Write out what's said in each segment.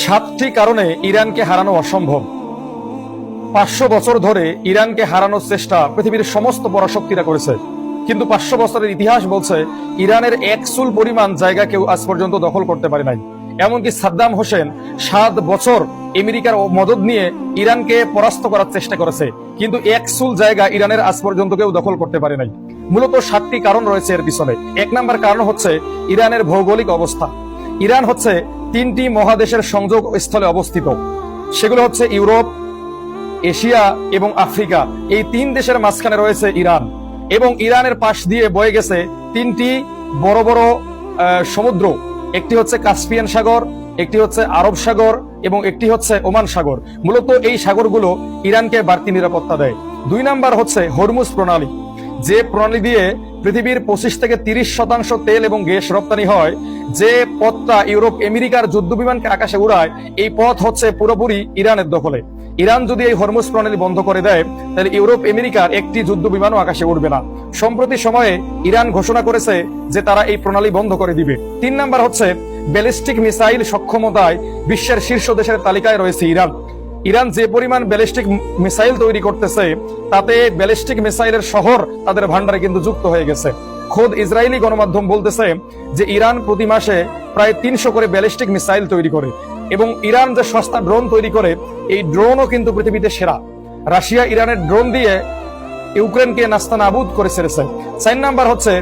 সাতটি কারণে ইরানকে হারানো অসম্ভব। 500 বছর ধরে ইরানকে হারানোর চেষ্টা পৃথিবীর সমস্ত পরাশক্তিরা করেছে, কিন্তু 500 বছরের ইতিহাস বলছে ইরানের এক চুল পরিমাণ জায়গা কেউ আজ পর্যন্ত দখল করতে পারে নাই। এমনকি সাদ্দাম হোসেন 7 বছর আমেরিকার মদদ নিয়ে ইরানকে পরাস্ত করার চেষ্টা করেছে, কিন্তু এক চুল জায়গা ইরানের আজ পর্যন্ত কেউ দখল করতে পারে নাই। মূলত 7টি কারণ রয়েছে এর পিছনে। 1 নম্বর কারণ হচ্ছে ইরানের ভৌগোলিক অবস্থা। ইরান হচ্ছে 3টি মহাদেশের সংযোগ স্থলে অবস্থিত। সেগুলো হচ্ছে ইউরোপ, এশিয়া এবং আফ্রিকা। এই 3 দেশের মাঝখানে রয়েছে ইরান, এবং ইরানের পাশ দিয়ে বয়ে গেছে 3টি বড় বড় সমুদ্র। একটি হচ্ছে কাস্পিয়ান সাগর, একটি হচ্ছে আরব সাগর এবং একটি হচ্ছে ওমান সাগর। মূলত এই সাগরগুলো ইরানকে বাড়তি নিরাপত্তা দেয়। 2 নাম্বার হচ্ছে হরমুজ প্রণালী, যে প্রণালী দিয়ে পৃথিবীর 25 থেকে 30% তেল এবং গ্যাস রপ্তানি হয়। যে পথটা ইউরোপ আমেরিকার যুদ্ধ বিমানকে আকাশে উড়ায়, এই পথ হচ্ছে পুরোপুরি ইরানের দখলে। ইরান যদি এই হরমুজ প্রণালী বন্ধ করে দেয়, তাহলে ইউরোপ আমেরিকার একটি যুদ্ধ বিমানও আকাশে উড়বে না। সম্প্রতি সময়ে ইরান ঘোষণা করেছে যে তারা এই প্রণালী বন্ধ করে দিবে। 3 নাম্বার হচ্ছে ব্যালিস্টিক মিসাইল সক্ষমতায় বিশ্বের শীর্ষ দেশের তালিকায় রয়েছে ইরান। ইরান যে পরিমাণ ব্যালিস্টিক মিসাইল তৈরি করতেছে, তাতে ব্যালিস্টিক মিসাইলের শহর তাদের ভান্ডারে কিন্তু যুক্ত হয়ে গেছে। খোদ ইসরায়েলি গণমাধ্যম বলতেছে যে ইরান প্রতি মাসে প্রায় 300 করে ব্যালিস্টিক মিসাইল তৈরি করে, এবং ইরান যে সস্তা ড্রোন তৈরি করে, এই ড্রোনও কিন্তু পৃথিবীতে সেরা। রাশিয়া ইরানের ড্রোন দিয়ে ইউক্রেনকে নাস্তানাবুদ করে ছেড়েছে। 4 নাম্বার হচ্ছে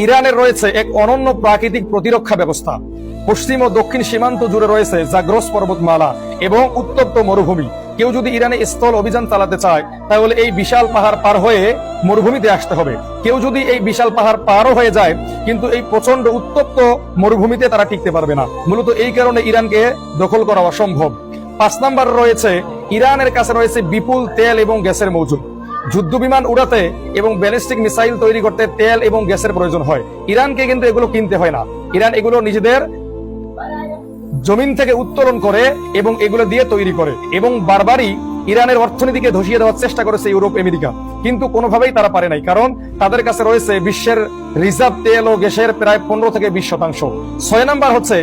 ইরানের রয়েছে এক অনন্য প্রাকৃতিক প্রতিরক্ষা ব্যবস্থা। পশ্চিম ও দক্ষিণ সীমান্ত জুড়ে রয়েছে জাগ্রস পর্বতমালা এবং উত্তপ্ত মরুভূমি। কেউ যদি ইরানে স্থল অভিযান চালাতে চায়, তাহলে এই বিশাল পাহাড় পার হয়ে মরুভূমিতে আসতে হবে। কেউ যদি এই বিশাল পাহাড় পারও হয়ে যায়, কিন্তু এই প্রচন্ড উত্তপ্ত মরুভূমিতে তারা টিকতে পারবে না। মূলত এই কারণে ইরানকে দখল করা অসম্ভব। 5 নাম্বার রয়েছে ইরানের কাছে রয়েছে বিপুল তেল এবং গ্যাসের মজুদ। যুদ্ধ বিমান উড়াতে এবং ব্যালিস্টিক মিসাইল তৈরি করতে তেল এবং গ্যাসের প্রয়োজন হয়। ইরানকে কিন্তু এগুলো কিনতে হয় না। ইরান এগুলো নিজেদের জমিন থেকে উত্তোলন করে এবং এগুলো দিয়ে তৈরি করে, এবং বারবারই ইরানের অর্থনীতিকে ধসিয়ে দেওয়ার চেষ্টা করেছে ইউরোপ আমেরিকা, কিন্তু কোনোভাবেই তারা পারে নাই, কারণ তাদের কাছে রয়েছে বিশ্বের রিজার্ভ তেল ও গ্যাসের প্রায় 15 থেকে 20%। 6 নাম্বার হচ্ছে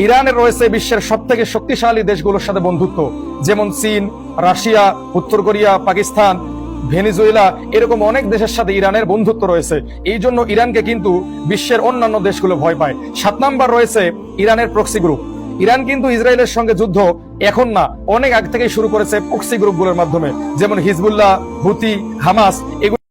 ইরানের রয়েছে বিশ্বের সব থেকে শক্তিশালী দেশগুলোর সাথে বন্ধুত্ব, যেমন চীন, রাশিয়া, উত্তর কোরিয়া, পাকিস্তান, ভেনেজুয়েলা, এরকম অনেক দেশের সাথে ইরানের বন্ধুত্ব রয়েছে। এই জন্য ইরানকে কিন্তু বিশ্বের অন্যান্য দেশগুলো ভয় পায়। 7 নাম্বার রয়েছে ইরানের প্রক্সি গ্রুপ। ইরান কিন্তু ইসরায়েলের সঙ্গে যুদ্ধ এখন না, অনেক আগ থেকেই শুরু করেছে প্রক্সি গ্রুপগুলোর মাধ্যমে, যেমন হিজবুল্লাহ, হুতি, হামাস। এগুলো